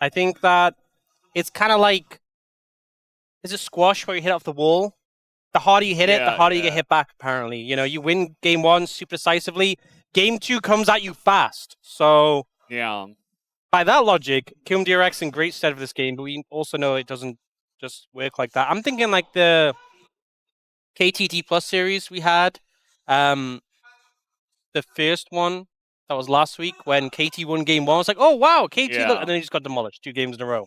I think that it's kind of like, is it squash where you hit off the wall? The harder you hit it, the harder you get hit back, apparently. You know, you win game 1 super decisively. Game 2 comes at you fast. So, yeah. By that logic, Kiwoom DRX in great stead for this game, but we also know it doesn't just work like that. I'm thinking like the KTT Plus series we had. The first one that was last week when KT won game 1. I was like, oh, wow, KT, look. And then he just got demolished 2 games in a row.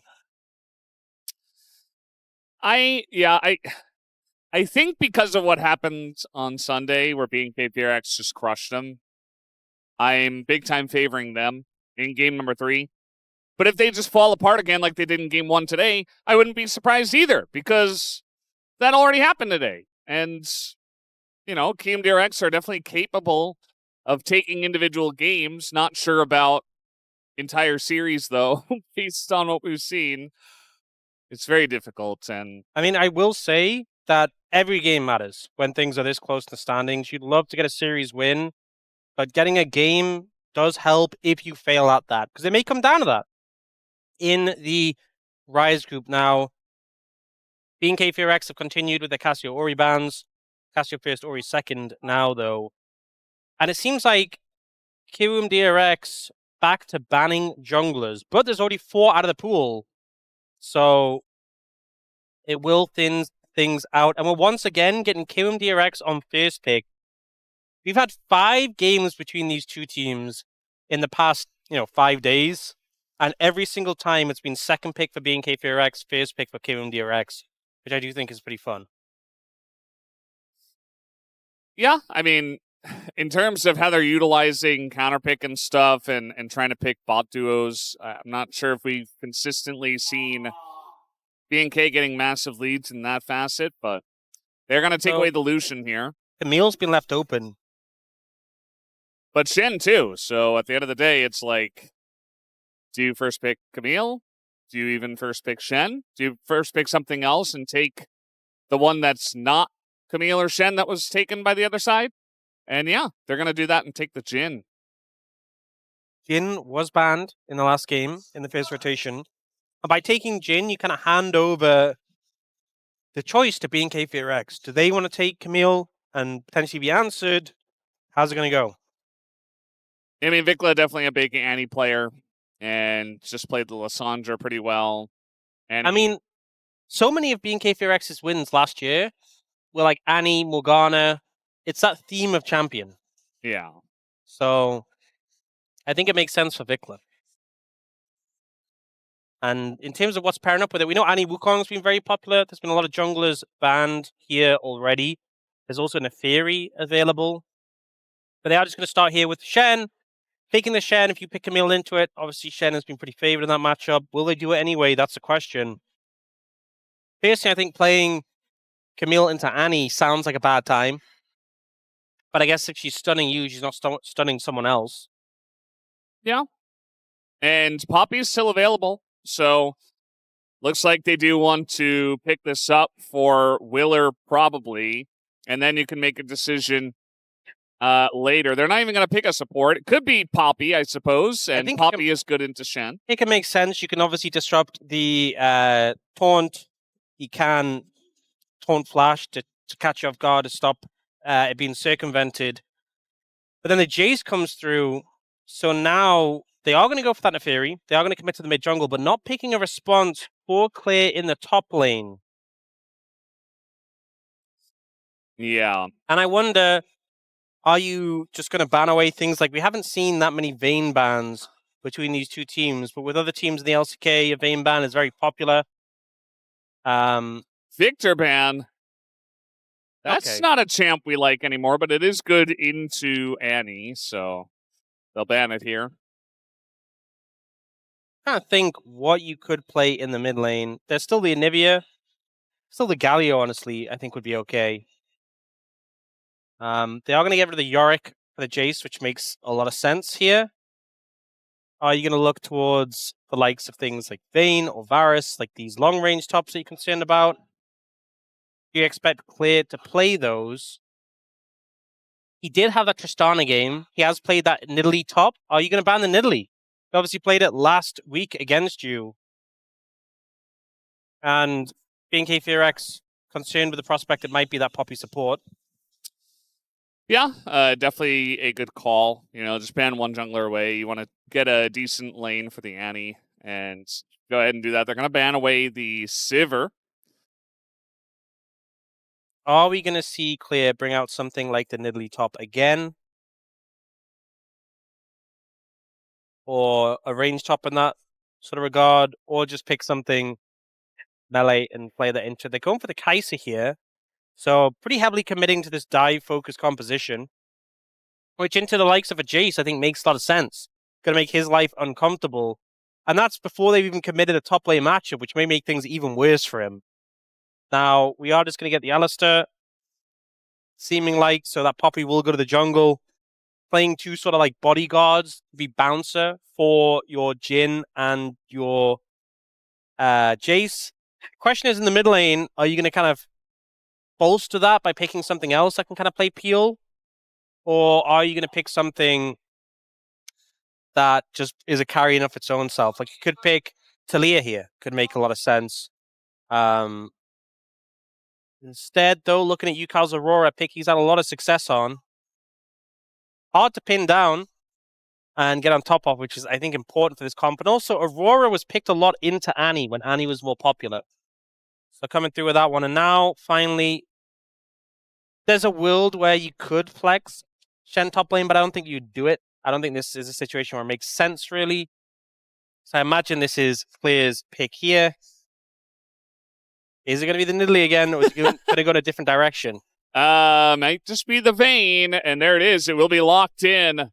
I think because of what happened on Sunday, where BNK FEARX just crushed them, I'm big time favoring them in game number 3. But if they just fall apart again like they did in game 1 today, I wouldn't be surprised either, because that already happened today. And, you know, Kiwoom DRX are definitely capable of taking individual games. Not sure about entire series, though, based on what we've seen. It's very difficult. And I mean, I will say that every game matters when things are this close to the standings. You'd love to get a series win, but getting a game does help if you fail at that, because it may come down to that. In the Rise group now, BNK FEARX have continued with the Cassio Ori bans. Cassio first, Ori second now, though. And it seems like Kiwoom DRX back to banning junglers, but there's already 4 out of the pool. So it will thin things out. And we're once again getting Kiwoom DRX on first pick. We've had 5 games between these two teams in the past, 5 days. And every single time it's been second pick for BNK FEARX, first pick for Kiwoom DRX, which I do think is pretty fun. Yeah, I mean, in terms of how they're utilizing counterpick and stuff and trying to pick bot duos, I'm not sure if we've consistently seen BNK getting massive leads in that facet, but they're going to take away the Lucian here. Camille's been left open. But Shen, too. So at the end of the day, it's like, do you first pick Camille? Do you even first pick Shen? Do you first pick something else and take the one that's not Camille or Shen that was taken by the other side? And yeah, they're going to do that and take the Jhin. Jhin was banned in the last game in the first rotation. And by taking Jhin, you kind of hand over the choice to BNK FEARX. Do they want to take Camille and potentially be answered? How's it going to go? I mean, VicLa definitely a big Annie player and just played the Lissandra pretty well. And I mean, so many of BNK FEARX's wins last year were like Annie, Morgana. It's that theme of champion. Yeah. So I think it makes sense for VicLa. And in terms of what's pairing up with it, we know Annie Wukong's been very popular. There's been a lot of junglers banned here already. There's also Naafiri available. But they are just going to start here with Shen. Taking the Shen, if you pick Camille into it, obviously Shen has been pretty favored in that matchup. Will they do it anyway? That's the question. Personally, I think playing Camille into Annie sounds like a bad time. But I guess if she's stunning you, she's not stunning someone else. Yeah. And Poppy's still available. So looks like they do want to pick this up for Willer probably. And then you can make a decision later. They're not even going to pick a support. It could be Poppy, I suppose. And Poppy is good into Shen. It can make sense. You can obviously disrupt the taunt. You can taunt flash to catch you off guard, to stop it being circumvented. But then the Jayce comes through. So now they are going to go for that Naafiri. They are going to commit to the mid jungle, but not picking a response for clear in the top lane. Yeah. And I wonder, are you just going to ban away things? Like, we haven't seen that many Vayne bans between these two teams, but with other teams in the LCK, a Vayne ban is very popular. Victor ban. That's not a champ we like anymore, but it is good into Annie, so they'll ban it here. I kind of think what you could play in the mid lane. There's still the Anivia. Still the Galio, honestly, I think would be okay. They are going to get rid of the Yorick for the Jayce, which makes a lot of sense here. Are you going to look towards the likes of things like Vayne or Varus, like these long-range tops that you're concerned about? Do you expect Clear to play those? He did have that Tristana game. He has played that Nidalee top. Are you going to ban the Nidalee? He obviously played it last week against you And BNK FEARX concerned with the prospect it might be that Poppy support. Yeah, definitely a good call. You know, just ban one jungler away. You want to get a decent lane for the Annie, and go ahead and do that. They're going to ban away the Sivir. Are we going to see Clear bring out something like the Nidalee top again? Or a range top in that sort of regard? Or just pick something melee and play that into? They're going for the Kai'Sa here. So pretty heavily committing to this dive-focused composition. Which into the likes of a Jayce, I think makes a lot of sense. Going to make his life uncomfortable. And that's before they've even committed a top lane matchup, which may make things even worse for him. Now, we are just going to get the Alistar, seeming like, so that Poppy will go to the jungle, playing two sort of like bodyguards, be bouncer for your Jhin and your Jayce. Question is, in the mid lane, are you going to kind of bolster that by picking something else that can kind of play peel? Or are you going to pick something that just is a carry enough its own self? Like, you could pick Taliyah here, could make a lot of sense. Instead, though, looking at Ucal's Aurora pick, he's had a lot of success on. Hard to pin down and get on top of, which is, I think, important for this comp. And also, Aurora was picked a lot into Annie when Annie was more popular. So coming through with that one. And now, finally, there's a world where you could flex Shen top lane, but I don't think you'd do it. I don't think this is a situation where it makes sense, really. So I imagine this is Clear's pick here. Is it going to be the Nidalee again, or is it going to go in a different direction? Might just be the Vayne, and there it is. It will be locked in.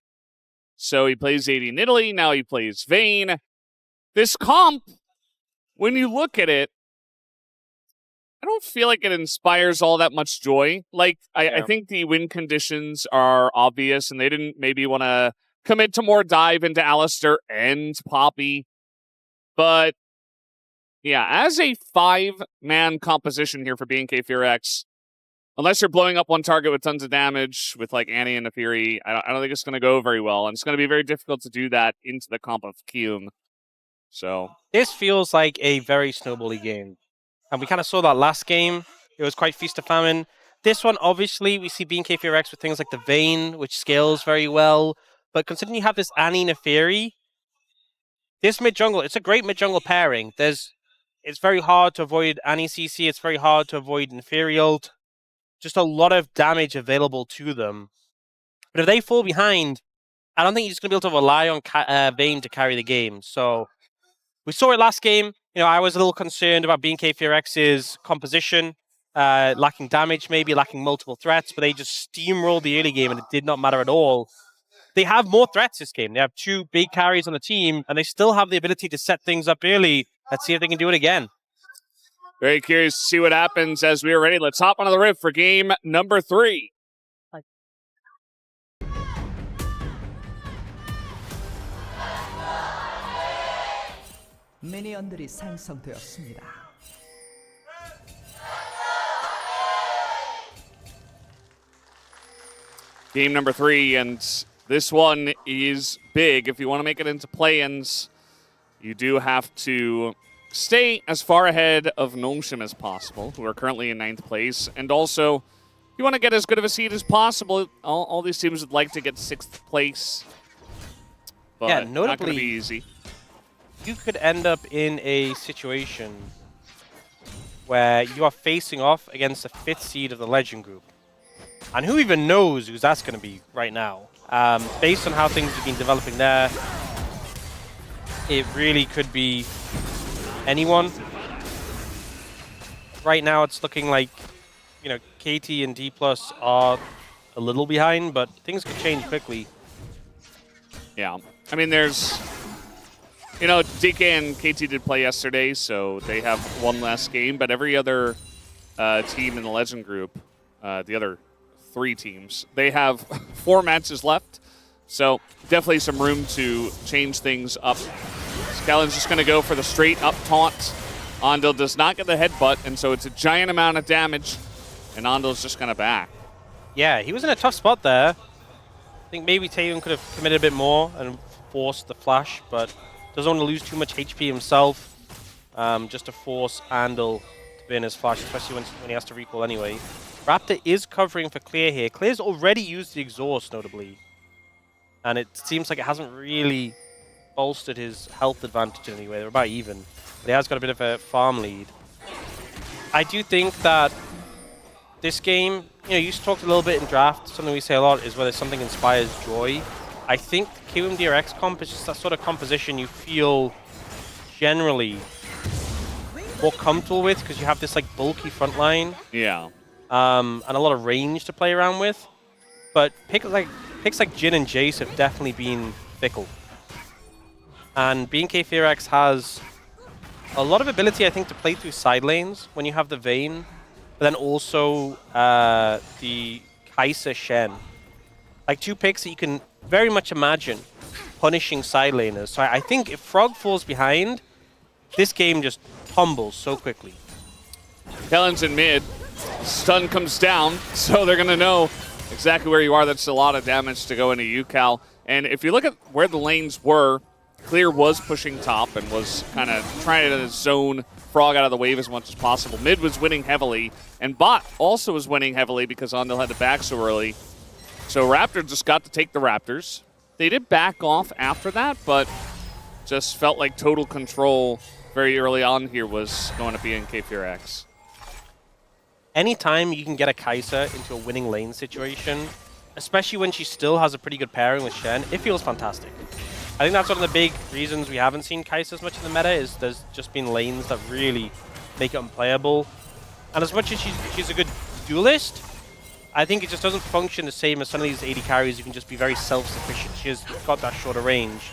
So he plays AD Nidalee, now he plays Vayne. This comp, when you look at it, I don't feel like it inspires all that much joy. Like, I think the win conditions are obvious, and they didn't maybe want to commit to more dive into Alistar and Poppy. But yeah, as a 5-man composition here for BNK FEARX, unless you're blowing up one target with tons of damage with like Annie and Naafiri, I don't think it's going to go very well. And it's going to be very difficult to do that into the comp of Kiwoom. So this feels like a very snowbally game. And we kind of saw that last game. It was quite feast or famine. This one, obviously, we see BNK FEARX with things like the Vayne, which scales very well. But considering you have this Annie Naafiri, this mid-jungle, it's a great mid-jungle pairing. It's very hard to avoid Annie CC. It's very hard to avoid Naafiri ult. Just a lot of damage available to them. But if they fall behind, I don't think you're just going to be able to rely on Vayne to carry the game. So we saw it last game. You know, I was a little concerned about BNK FEARX's composition, lacking damage, maybe lacking multiple threats, but they just steamrolled the early game and it did not matter at all. They have more threats this game. They have two big carries on the team, and they still have the ability to set things up early. Let's see if they can do it again. Very curious to see what happens as we are ready. Let's hop onto the riff for game number 3. 미니언들이 생성되었습니다. Game number 3, and this one is big. If you want to make it into play-ins, you do have to stay as far ahead of Nomshim as possible, who are currently in 9th place. And also, you want to get as good of a seed as possible. All these teams would like to get 6th place. But yeah, not notably, going to be easy. You could end up in a situation where you are facing off against the 5th seed of the Legend Group. And who even knows who that's going to be right now? Based on how things have been developing there, it really could be anyone. Right now, it's looking like, you know, KT and D+ are a little behind, but things could change quickly. Yeah. I mean, there's... You know, DK and KT did play yesterday, so they have one last game, but every other team in the Legend Group, the other 3 teams, they have 4 matches left, so definitely some room to change things up. Kellin's just going to go for the straight up taunt. Andil does not get the headbutt, and so it's a giant amount of damage, and Andil's just going to back. Yeah, he was in a tough spot there. I think maybe Taeyoon could have committed a bit more and forced the flash, but doesn't want to lose too much HP himself. just to force Andil to burn his flash, especially when he has to recall anyway. Raptor is covering for Clear here. Clear's already used the exhaust, notably. And it seems like it hasn't really bolstered his health advantage in any way. They're about even. But he has got a bit of a farm lead. I do think that this game, you know, you talked a little bit in draft, something we say a lot is whether something inspires joy. I think Kiwoom DRX comp is just that sort of composition you feel generally more comfortable with because you have this like bulky front line. Yeah. And a lot of range to play around with. But picks like Jhin and Jayce have definitely been fickle. And BNK FEARX has a lot of ability, I think, to play through side lanes when you have the Vayne, but then also the Kai'Sa Shen. Like 2 picks that you can very much imagine punishing side laners. So I think if Frog falls behind, this game just tumbles so quickly. Kellin's in mid. Stun comes down, so they're going to know exactly where you are. That's a lot of damage to go into Ucal. And if you look at where the lanes were, Clear was pushing top and was kind of trying to zone Frog out of the wave as much as possible. Mid was winning heavily, and bot also was winning heavily because Andil had to back so early. So Raptor just got to take the Raptors. They did back off after that, but just felt like total control very early on here was going to BNK FEARX. Anytime you can get a Kai'Sa into a winning lane situation, especially when she still has a pretty good pairing with Shen, it feels fantastic. I think that's one of the big reasons we haven't seen Kai'Sa as much in the meta, is there's just been lanes that really make it unplayable. And as much as she's a good duelist, I think it just doesn't function the same as some of these AD carries who can just be very self-sufficient. She has got that shorter range.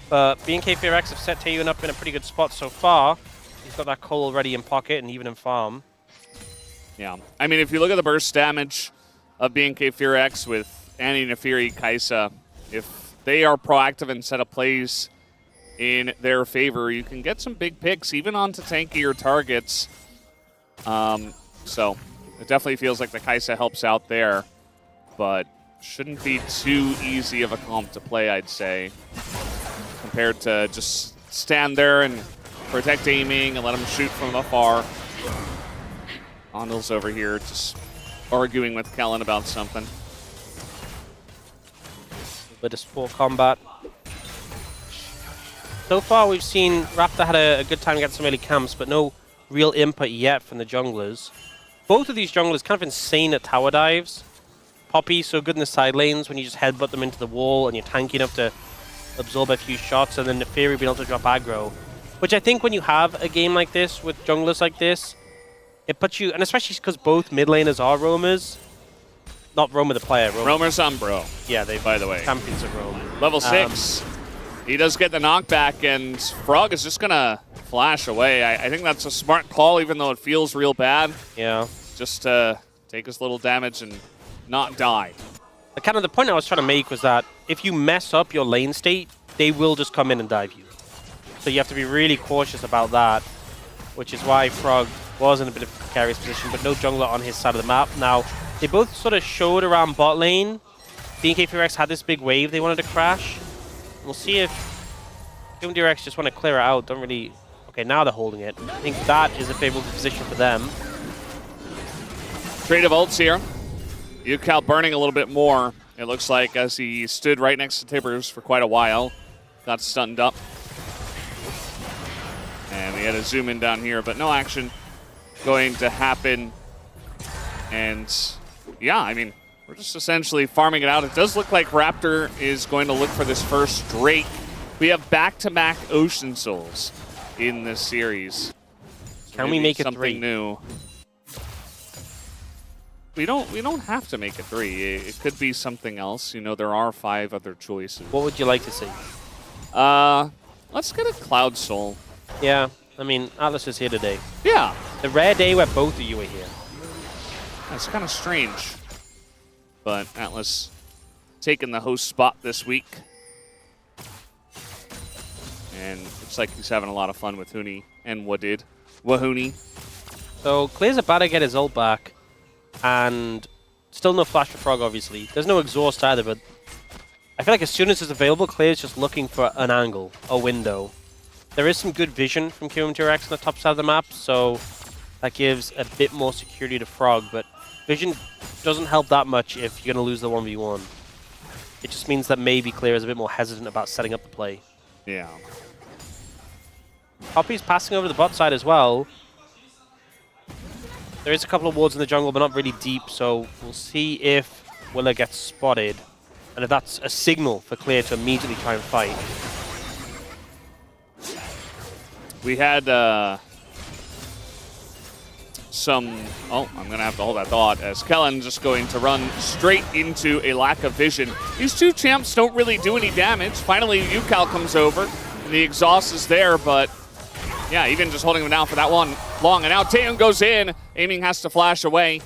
But BNK FEARX have set Taeyoon up in a pretty good spot so far. He's got that Cole already in pocket and even in farm. Yeah, I mean, if you look at the burst damage of BNK FEARX with Naafiri, Kai'Sa, if they are proactive and set up plays in their favor, you can get some big picks, even onto tankier targets. So it definitely feels like the Kai'Sa helps out there, but shouldn't be too easy of a comp to play, I'd say, compared to just stand there and protect aiming and let them shoot from afar. Andil's over here just arguing with Kellin about something. A bit of sport combat. So far we've seen Raptor had a good time getting some early camps, but no real input yet from the junglers. Both of these junglers kind of insane at tower dives. Poppy so good in the side lanes when you just headbutt them into the wall and you're tanky enough to absorb a few shots, and then Naafiri being able to drop aggro. Which I think when you have a game like this with junglers like this, it puts you, and especially because both mid laners are roamers, not Roamer the player. Roamer's Umbro. Yeah, they by the way. Champions of Rome. Level 6. He does get the knockback, and Frog is just going to flash away. I think that's a smart call, even though it feels real bad. Yeah. Just to take his little damage and not die. Kind of the point I was trying to make was that if you mess up your lane state, they will just come in and dive you. So you have to be really cautious about that, which is why Frog was in a bit of a precarious position, but no jungler on his side of the map. Now, they both sort of showed around bot lane. BNK FEARX had this big wave they wanted to crash. We'll see if Kiwoom DRX just want to clear it out. Don't really... Okay, now they're holding it. I think that is a favorable position for them. Creative ults here. Ucal burning a little bit more, it looks like, as he stood right next to Tibbers for quite a while. Got stunned up. And we had to zoom in down here, but no action going to happen. And yeah, I mean, we're just essentially farming it out. It does look like Raptor is going to look for this first Drake. We have back-to-back Ocean Souls in this series. So can we make it something 3? New. We don't have to make it 3. It could be something else. You know, there are 5 other choices. What would you like to see? Let's get a Cloud Soul. Yeah, I mean, Atlas is here today. Yeah. The rare day where both of you are here. That's kind of strange. But Atlas taking the host spot this week. And looks like he's having a lot of fun with Huni and Wahuni. So Clear's about to get his ult back. And still no flash for Frog, obviously. There's no exhaust either, but I feel like as soon as it's available, Clear's just looking for an angle, a window. There is some good vision from Kiwoom DRX on the top side of the map, so that gives a bit more security to Frog, but vision doesn't help that much if you're going to lose the 1v1. It just means that maybe Clear is a bit more hesitant about setting up the play. Yeah. Poppy's passing over the bot side as well. There is a couple of wards in the jungle, but not really deep, so we'll see if Willa gets spotted, and if that's a signal for Clear to immediately try and fight. We had some... Oh, I'm going to have to hold that thought, as Kellin just going to run straight into a lack of vision. These two champs don't really do any damage. Finally, Ucal comes over, and the exhaust is there, but yeah, even just holding him down for that one long. And now Taeyoon goes in. Aiming has to flash away.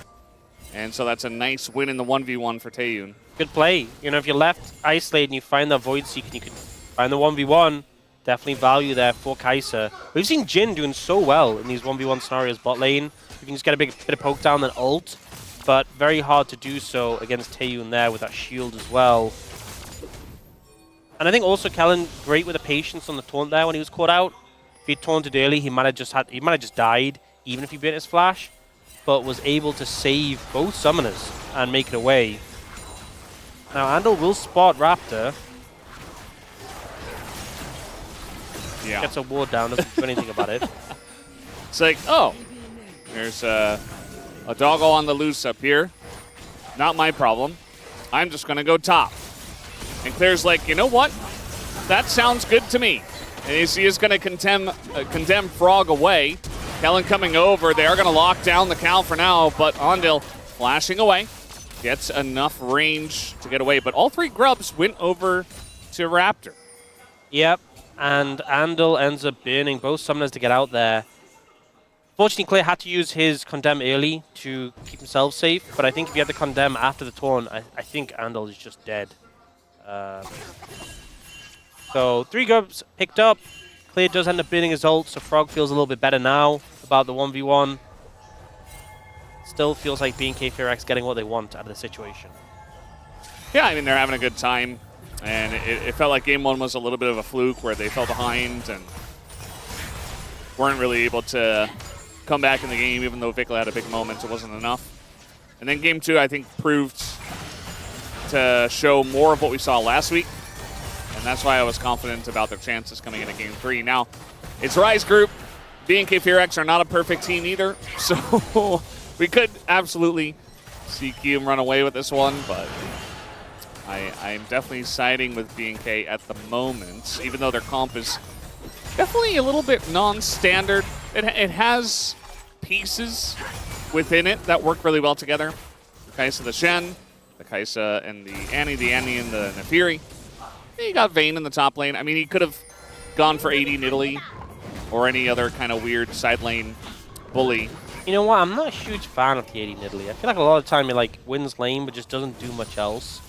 And so that's a nice win in the 1v1 for Taeyoon. Good play. You know, if you're left isolated and you find that Void Seek and you can find the 1v1, definitely value there for Kai'Sa. We've seen Jhin doing so well in these 1v1 scenarios bot lane. You can just get a bit of poke down and ult, but very hard to do so against Taeyoon there with that shield as well. And I think also Kellin, great with the patience on the taunt there when he was caught out. If he taunted early, he might have just died, even if he bit his flash, but was able to save both summoners and make it away. Now Andil will spot Raptor. Yeah. Gets a ward down, doesn't do anything about it. It's like, oh, there's a doggo on the loose up here. Not my problem. I'm just going to go top. And Clear's like, you know what? That sounds good to me. And he is going to condemn Frog away. Kellin coming over. They are going to lock down the Cal for now, but Andil flashing away. Gets enough range to get away. But all three grubs went over to Raptor. Yep, and Andil ends up burning both summoners to get out there. Fortunately, Clear had to use his condemn early to keep himself safe, but I think if you had the condemn after the taunt, I think Andil is just dead. So 3 grubs picked up. Clear does end up burning his ult, so Frog feels a little bit better now about the 1v1. Still feels like BNK FEARX getting what they want out of the situation. Yeah, I mean, they're having a good time. And it felt like game 1 was a little bit of a fluke where they fell behind and weren't really able to come back in the game, even though VicLa had a big moment. It wasn't enough. And then game 2, I think, proved to show more of what we saw last week. And that's why I was confident about their chances coming into game 3. Now, it's Rise Group. BNK FEARX are not a perfect team either. So we could absolutely see Kiwoom run away with this one, but I'm definitely siding with BNK at the moment, even though their comp is definitely a little bit non-standard. It has pieces within it that work really well together. The Kai'Sa, the Shen, the Kai'Sa and the Annie and the Naafiri. He got Vayne in the top lane. I mean, he could have gone for AD Nidalee or any other kind of weird side lane bully. You know what? I'm not a huge fan of the AD Nidalee. I feel like a lot of the time he like wins lane but just doesn't do much else.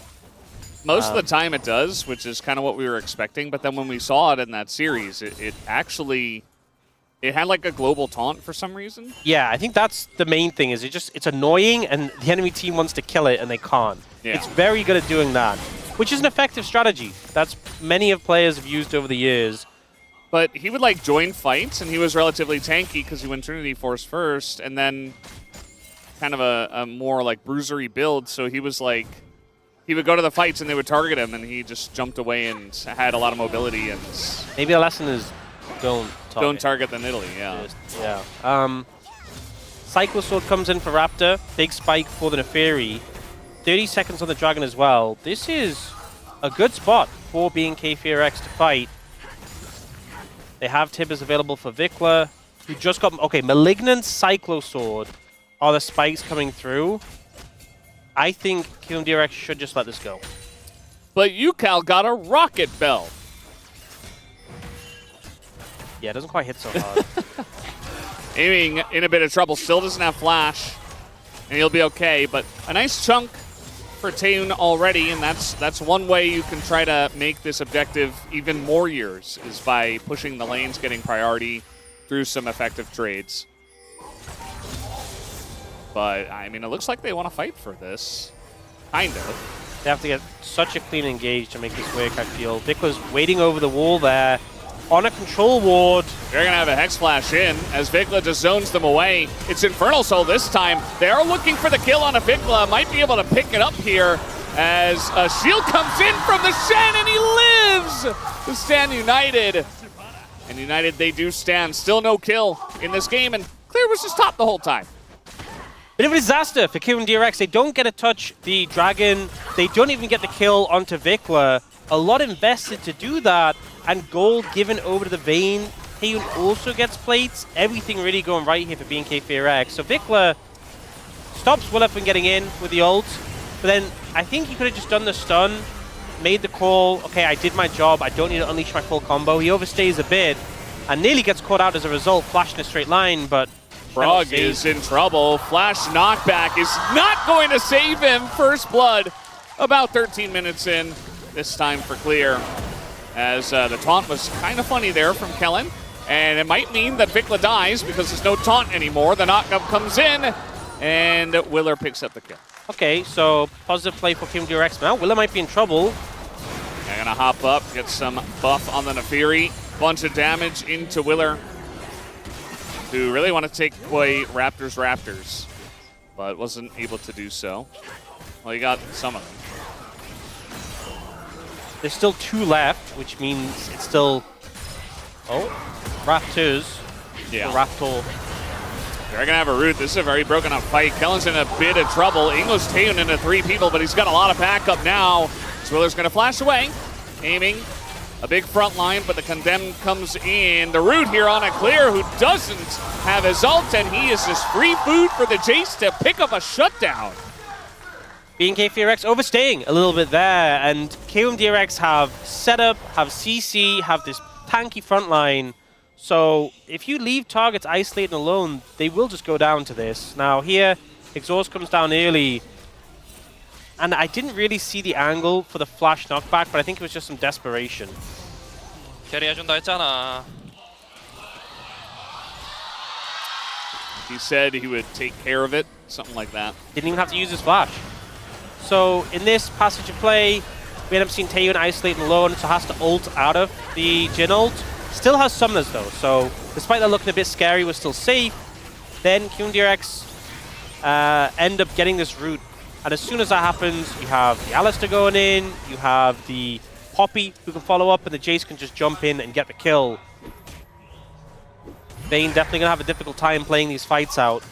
Most of the time it does, which is kind of what we were expecting. But then when we saw it in that series, it actually... It had like a global taunt for some reason. Yeah, I think that's the main thing. Is it's annoying, and the enemy team wants to kill it, and they can't. Yeah. It's very good at doing that, which is an effective strategy. That's many of players have used over the years. But he would like join fights, and he was relatively tanky because he went Trinity Force first, and then kind of a more like bruisery build. So he was like, he would go to the fights, and they would target him, and he just jumped away and had a lot of mobility. And maybe the lesson is don't target the Nidalee, yeah. Yeah. Cycle Sword comes in for Raptor. Big spike for the Naafiri. 30 seconds on the Dragon as well. This is a good spot for BNK FEARX to fight. They have Tibbers available for VicLa, who just got... Okay, Malignant Cyclo Sword are the spikes coming through. I think Kiwoom DRX should just let this go. But Ucal got a Rocket Bell. Yeah, it doesn't quite hit so hard. Aiming in a bit of trouble, still doesn't have flash, and he'll be okay. But a nice chunk for Taeyoon already, and that's one way you can try to make this objective even more years, is by pushing the lanes, getting priority through some effective trades. But, I mean, it looks like they want to fight for this. Kind of. They have to get such a clean engage to make this work, I feel. VicLa's waiting over the wall there. on a control ward. They're going to have a Hex Flash in as VicLa just zones them away. It's Infernal Soul this time. They're looking for the kill on a VicLa. Might be able to pick it up here as a shield comes in from the Shen and he lives to stand United. And United, they do stand. Still no kill in this game, and Clear was just top the whole time. Bit of a disaster for Kiwoom DRX. They don't get to touch the Dragon. They don't even get the kill onto VicLa. A lot invested to do that, and gold given over to the Vayne. Taeyoon also gets plates. Everything really going right here for BNK FEARX. So VicLa stops Willa from getting in with the ult, but then I think he could have just done the stun, made the call, okay, I did my job, I don't need to unleash my full combo. He overstays a bit, and nearly gets caught out as a result, flash in a straight line, but Frog is in trouble. Flash knockback is not going to save him. First blood about 13 minutes in, this time for Clear. As the taunt was kind of funny there from Kellin. And it might mean that VicLa dies because there's no taunt anymore. The knockup comes in, and Willer picks up the kill. Okay, so positive play for Kiwoom DRX now. Willa might be in trouble. They're gonna hop up, get some buff on the Naafiri. Bunch of damage into Willer, who really want to take away Raptors, but wasn't able to do so. Well, he got some of them. There's still 2 left, which means it's still... Oh, Raptors. Yeah. Raptor. They're gonna have a root. This is a very broken up fight. Kellin's in a bit of trouble. English Taeyoon into 3 people, but he's got a lot of backup now. Swiller's gonna flash away, aiming a big front line, but the Condemned comes in. The root here on a Clear who doesn't have his ult, and he is just free food for the Jayce to pick up a shutdown. BNK FEARX overstaying a little bit there, and Kiwoom DRX have setup, have CC, have this tanky front line. So if you leave targets isolated and alone, they will just go down to this. Now here, Exhaust comes down early, and I didn't really see the angle for the flash knockback, but I think it was just some desperation. 캐리해준다 했잖아. He said he would take care of it, something like that. Didn't even have to use his flash. So in this passage of play, we end up seeing Taeyoon isolate and alone, so has to ult out of the Jhin ult. Still has summoners though, so despite that looking a bit scary, we're still safe. Then Kiwoom DRX end up getting this root. And as soon as that happens, you have the Alistar going in, you have the Poppy who can follow up, and the Jayce can just jump in and get the kill. Vayne definitely going to have a difficult time playing these fights out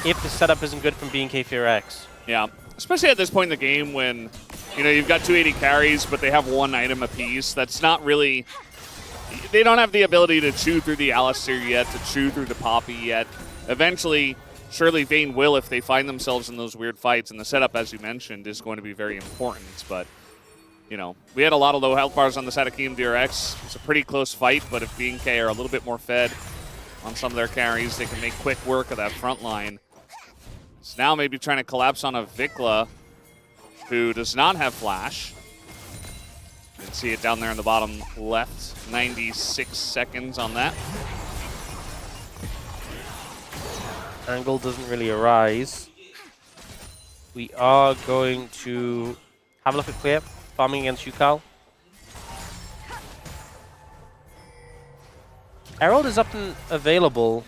if the setup isn't good from BNK FEARX. Yeah, especially at this point in the game when, you know, you've got 2 AD carries, but they have 1 item apiece. That's not really... They don't have the ability to chew through the Alistar yet, to chew through the Poppy yet. Eventually, surely Vayne will if they find themselves in those weird fights, and the setup, as you mentioned, is going to be very important. But, you know, we had a lot of low health bars on the side of Kiwoom DRX. It's a pretty close fight, but if BNK are a little bit more fed on some of their carries, they can make quick work of that front line. So now maybe trying to collapse on a VicLa, who does not have flash. You can see it down there in the bottom left. 96 seconds on that. Angle doesn't really arise. We are going to have a look at Clear, farming against Ucal. Herald is up and available,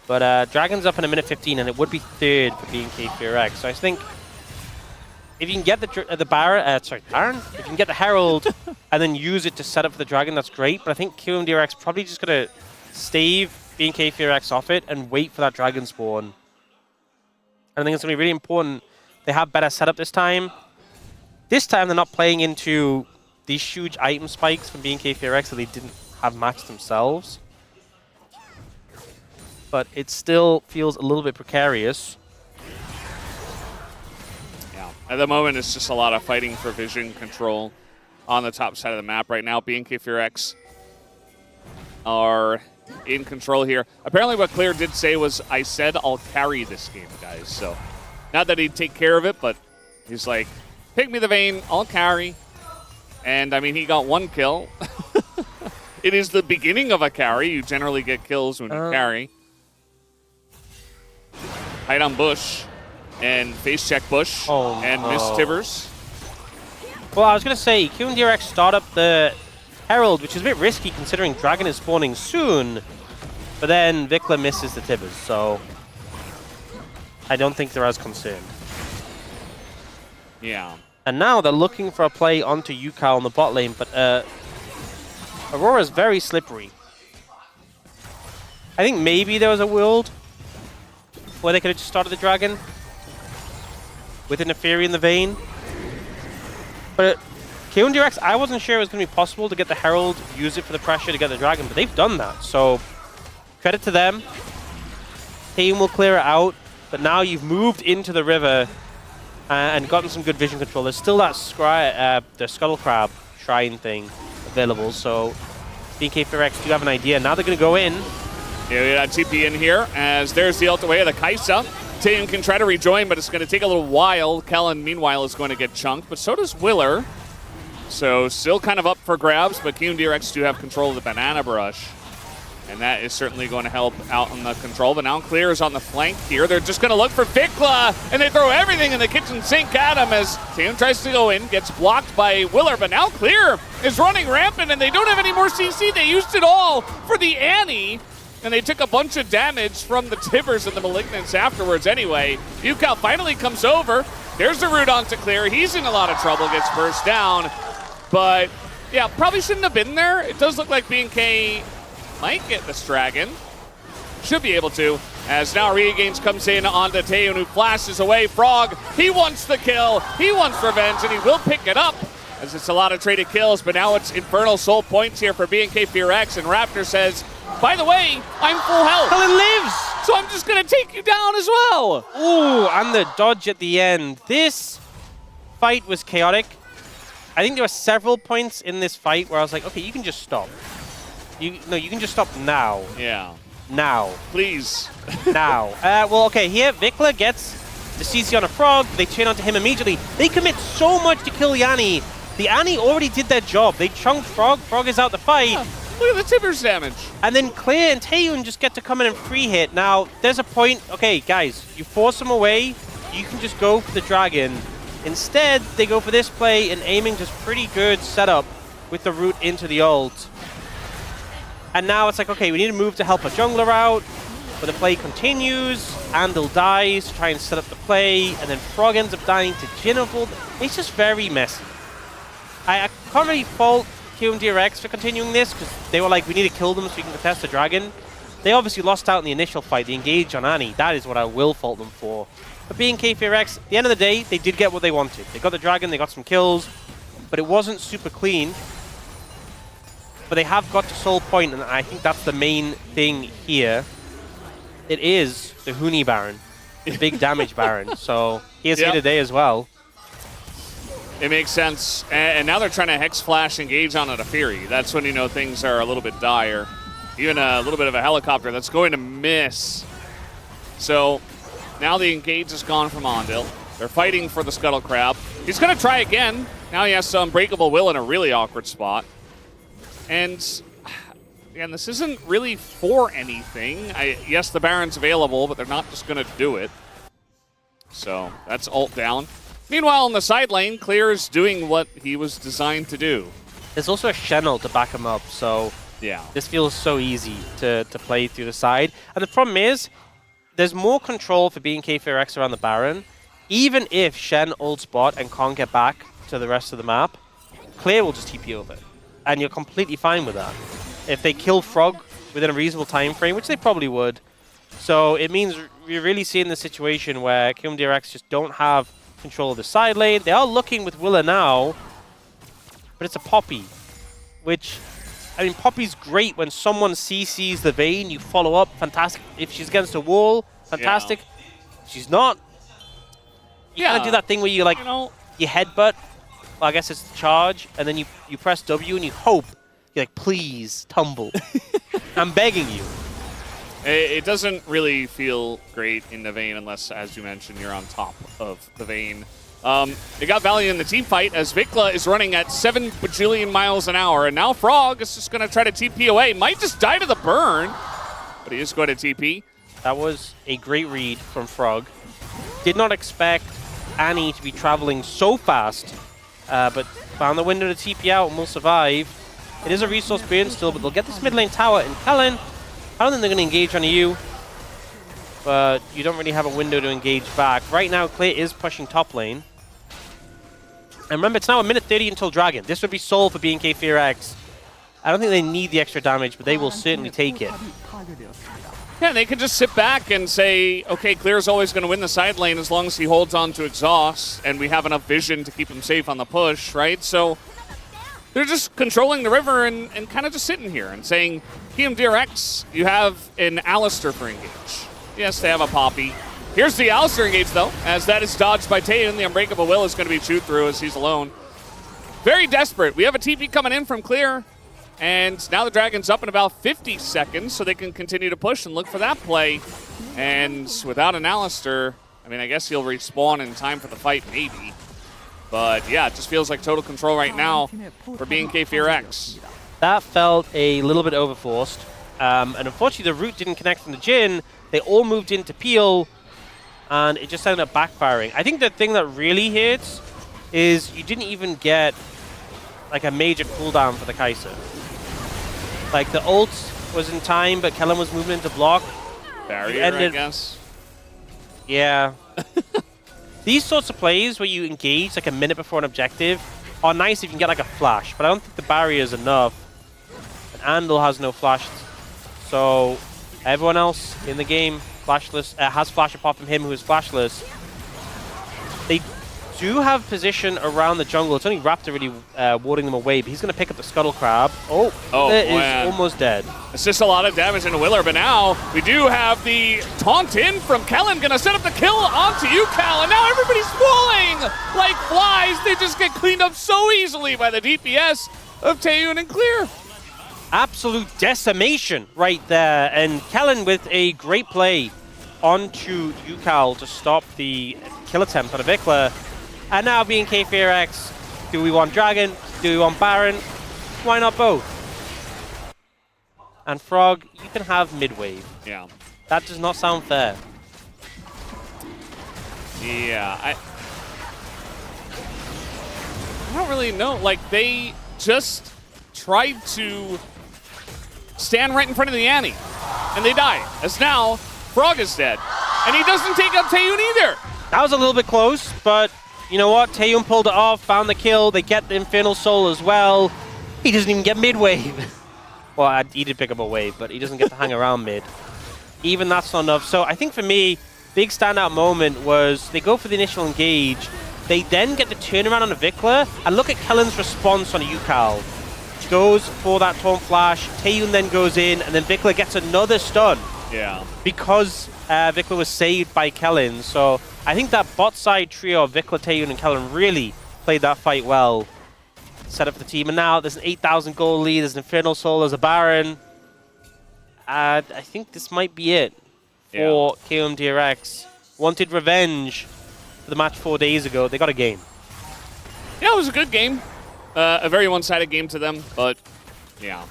but Dragon's up in 1:15, and it would be 3rd for BNK FEARX. So I think if you can get the Baron, if you can get the Herald and then use it to set up for the Dragon, that's great. But I think Kiwoom DRX probably just gonna stave BNK FEARX off it and wait for that Dragon spawn. I think it's gonna be really important. They have better setup this time. This time they're not playing into these huge item spikes from BNK FEARX that they didn't have matched themselves. But it still feels a little bit precarious. At the moment, it's just a lot of fighting for vision control on the top side of the map right now. BNK FEARX are in control here. Apparently what Clear did say was, I said I'll carry this game, guys. So, not that he'd take care of it, but he's like, pick me the Vayne, I'll carry. And, I mean, he got 1 kill. It is the beginning of a carry. You generally get kills when you carry. Hide on Bush. And face check Bush and miss Tivers. Well, I was going to say, Kiwoom DRX start up the Herald, which is a bit risky considering Dragon is spawning soon. But then VicLa misses the Tibbers, so I don't think they're as concerned. Yeah. And now they're looking for a play onto Ucal on the bot lane, but Aurora's very slippery. I think maybe there was a world where they could have just started the Dragon with a Naafiri in the Vayne. But Kiwoom DRX, I wasn't sure it was going to be possible to get the Herald, use it for the pressure to get the Dragon, but they've done that. So credit to them. Taeyoon will clear it out, but now you've moved into the river and gotten some good vision control. There's still that the Scuttle Crab Shrine thing available, so BNK FEARX do have an idea. Now they're going to go in. Yeah, we got TP in here as there's the ult away of the Kai'Sa. Taeyoon can try to rejoin, but it's going to take a little while. Kellin, meanwhile, is going to get chunked, but so does Willer. So still kind of up for grabs, but Kiwoom DRX do have control of the Banana Brush. And that is certainly going to help out on the control. But now Clear is on the flank here. They're just going to look for VicLa, and they throw everything in the kitchen sink at him as Taeyoon tries to go in, gets blocked by Willer. But now Clear is running rampant, and they don't have any more CC. They used it all for the Annie, and they took a bunch of damage from the Tibbers and the Malignants afterwards anyway. Ucal finally comes over. There's the root onto Clear. He's in a lot of trouble, gets burst down. But, yeah, probably shouldn't have been there. It does look like BNK might get this Dragon. Should be able to. As now Regains comes in onto Taeyoon, who flashes away. Frog, he wants the kill. He wants revenge, and he will pick it up. As it's a lot of traded kills, but now it's Infernal Soul points here for BNK FEARX, and Raptor says, by the way, I'm full health. Kellin lives! So I'm just going to take you down as well. Ooh, and the dodge at the end. This fight was chaotic. I think there were several points in this fight where I was like, okay, you can just stop. You can just stop now. Yeah. Now. Please. Now. Well, okay, here, VicLa gets the CC on a Frog. They turn onto him immediately. They commit so much to kill the Annie. The Annie already did their job. They chunked Frog. Frog is out the fight. Yeah. Look at the Tibbers damage. And then Clear and Taeyoon just get to come in and free hit. Now, there's a point. Okay, guys, you force them away. You can just go for the Dragon. Instead, they go for this play and aiming just pretty good setup with the root into the ult. And now it's like, okay, we need to move to help a jungler out. But the play continues. Andil dies to try and set up the play. And then Frog ends up dying to Jhin. It's just very messy. I can't really fault Kiwoom DRX for continuing this because they were like, we need to kill them so we can contest the Dragon. They obviously lost out in the initial fight. They engaged on Annie. That is what I will fault them for. But BNK FEARX, at the end of the day, they did get what they wanted. They got the Dragon, they got some kills, but it wasn't super clean. But they have got to Soul Point, and I think that's the main thing here. It is the Huni Baron, the big damage Baron. So he is here today as well. It makes sense. And now they're trying to Hex Flash engage on a Naafiri. That's when you know things are a little bit dire. Even a little bit of a helicopter that's going to miss. So now the engage is gone from Andil. They're fighting for the Scuttle Crab. He's going to try again. Now he has some Unbreakable Will in a really awkward spot. And again, this isn't really for anything. Yes, the Baron's available, but they're not just going to do it. So that's ult down. Meanwhile, on the side lane, Clear is doing what he was designed to do. There's also a Shen ult to back him up, so yeah, this feels so easy to play through the side. And the problem is, there's more control for BNK FEARX around the Baron. Even if Shen ults bot and can't get back to the rest of the map, Clear will just TP over. And you're completely fine with that. If they kill Frog within a reasonable time frame, which they probably would. So it means we're really seeing the situation where Kiwoom DRX just don't have control of the side lane. They are looking with Willa now, but it's a Poppy, which, I mean, Poppy's great when someone CCs the Vayne, you follow up, fantastic. If she's against a wall, fantastic. Yeah. She's not. You kind of do that thing where you like, you headbutt, well, I guess it's the charge, and then you press W and you hope, you're like, please, tumble. I'm begging you. It doesn't really feel great in the Vayne unless, as you mentioned, you're on top of the Vayne. They got value in the team fight as VicLa is running at 7 bajillion miles an hour, and now Frog is just going to try to TP away. Might just die to the burn, but he is going to TP. That was a great read from Frog. Did not expect Annie to be traveling so fast, but found the window to TP out and will survive. It is a resource burn still, but they'll get this mid lane tower. And Kellin, I don't think they're going to engage on you, but you don't really have a window to engage back. Right now, Clear is pushing top lane. And remember, it's now a minute 30 until Dragon. This would be sold for BNK FEARX. I don't think they need the extra damage, but they will certainly take it. Yeah, they can just sit back and say, okay, Clear's always going to win the side lane as long as he holds on to exhaust, and we have enough vision to keep him safe on the push, right? So they're just controlling the river and kind of just sitting here and saying, Kiwoom DRX, you have an Alistar for engage. Yes, they have a Poppy. Here's the Alistar engage, though, as that is dodged by Taeyoon. The Unbreakable Will is going to be chewed through as he's alone. Very desperate. We have a TP coming in from Clear, and now the Dragon's up in about 50 seconds, so they can continue to push and look for that play. And without an Alistar, I mean, I guess he'll respawn in time for the fight, maybe. But yeah, it just feels like total control right now for BNK FEARX. That felt a little bit overforced. And unfortunately, the root didn't connect from the Jhin. They all moved into Peel, and it just ended up backfiring. I think the thing that really hurts is you didn't even get like a major cooldown for the Kai'Sa. Like, the ult was in time, but Kellin was moving into block. Barrier, I guess. Yeah. These sorts of plays where you engage like a minute before an objective are nice if you can get like a flash, but I don't think the barrier is enough. And Andil has no flash, so everyone else in the game flashless has flash apart from him, who is flashless. They do have position around the jungle. It's only Raptor really warding them away, but he's going to pick up the Scuttle Crab. Oh, that is almost dead. It's just a lot of damage into Willer, but now we do have the taunt in from Kellin, going to set up the kill onto Ucal, and now everybody's falling like flies. They just get cleaned up so easily by the DPS of Taeyoon and Clear. Absolute decimation right there, and Kellin with a great play onto Ucal to stop the kill attempt on a VicLa. And now BNK FEARX, do we want Dragon? Do we want Baron? Why not both? And Frog, you can have mid-wave. Yeah. That does not sound fair. Yeah, I don't really know. Like, they just tried to stand right in front of the Annie, and they die. As now, Frog is dead. And he doesn't take up Taeyoon either. That was a little bit close, but you know what? Taeyoon pulled it off, found the kill. They get the Infernal Soul as well. He doesn't even get mid-wave. Well, he did pick up a wave, but he doesn't get to hang around mid. Even that's not enough. So I think for me, big standout moment was they go for the initial engage. They then get the turnaround on a VicLa, and look at Kellin's response on a Ucal. Goes for that taunt flash. Taeyoon then goes in, and then VicLa gets another stun. Yeah. Because VicLa was saved by Kellin. So I think that bot side trio of VicLa, Taeyoon, and Kellin really played that fight well. Set up the team. And now there's an 8,000 gold lead. There's an Infernal Soul. There's a Baron. I think this might be it for Kiwoom DRX. Wanted revenge for the match 4 days ago. They got a game. Yeah, it was a good game. A very one-sided game to them, but yeah,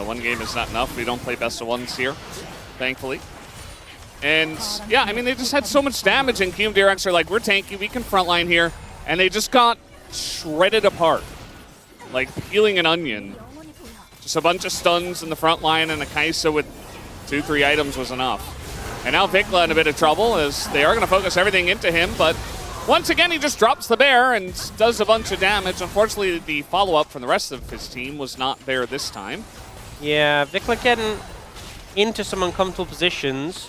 one game is not enough. We don't play best of ones here, thankfully. And yeah, I mean, they just had so much damage, and Kiwoom DRX are like, we're tanky, we can frontline here, and they just got shredded apart, like peeling an onion. Just a bunch of stuns in the front line, and a Kai'Sa with 2-3 items was enough. And now VicLa in a bit of trouble, as they are going to focus everything into him, but once again, he just drops the bear and does a bunch of damage. Unfortunately, the follow-up from the rest of his team was not there this time. Yeah, VicLa getting into some uncomfortable positions,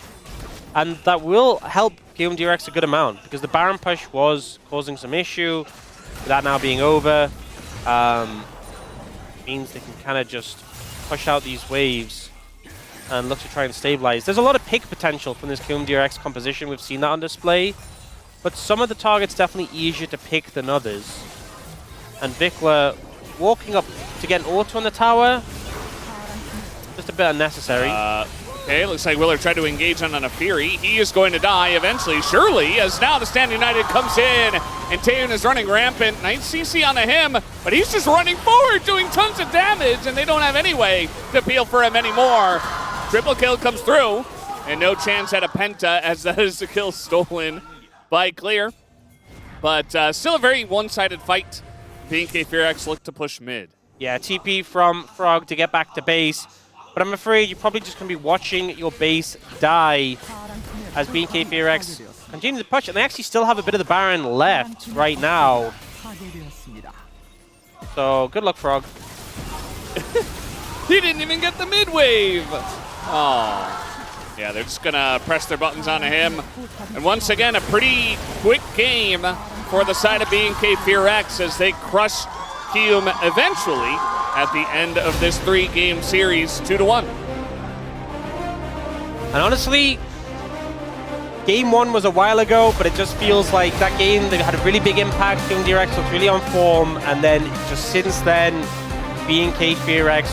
and that will help Kiwoom DRX a good amount, because the Baron push was causing some issue. With that now being over, means they can kind of just push out these waves and look to try and stabilize. There's a lot of pick potential from this Kiwoom DRX composition. We've seen that on display. But some of the targets definitely easier to pick than others. And VicLa walking up to get an auto on the tower, just a bit unnecessary. Okay, looks like Willer tried to engage on Naafiri. He is going to die eventually, surely, as now the Stand United comes in, and Taeyoon is running rampant. Nice CC onto him, but he's just running forward, doing tons of damage, and they don't have any way to peel for him anymore. Triple kill comes through, and no chance at a penta, as that is the kill stolen by Clear. But still a very one-sided fight. BNK FEARX look to push mid. Yeah, TP from Frog to get back to base. But I'm afraid you're probably just going to be watching your base die as BNK FEARX continue to push. And they actually still have a bit of the Baron left right now. So, good luck, Frog. He didn't even get the mid wave. Oh. Yeah, they're just going to press their buttons onto him. And once again, a pretty quick game for the side of BNK FEARX as they crush Kiwoom eventually at the end of this 3-game series, 2-1. And honestly, game 1 was a while ago, but it just feels like that game, they had a really big impact. Kiwoom DRX looked really on form, and then just since then, BNK FEARX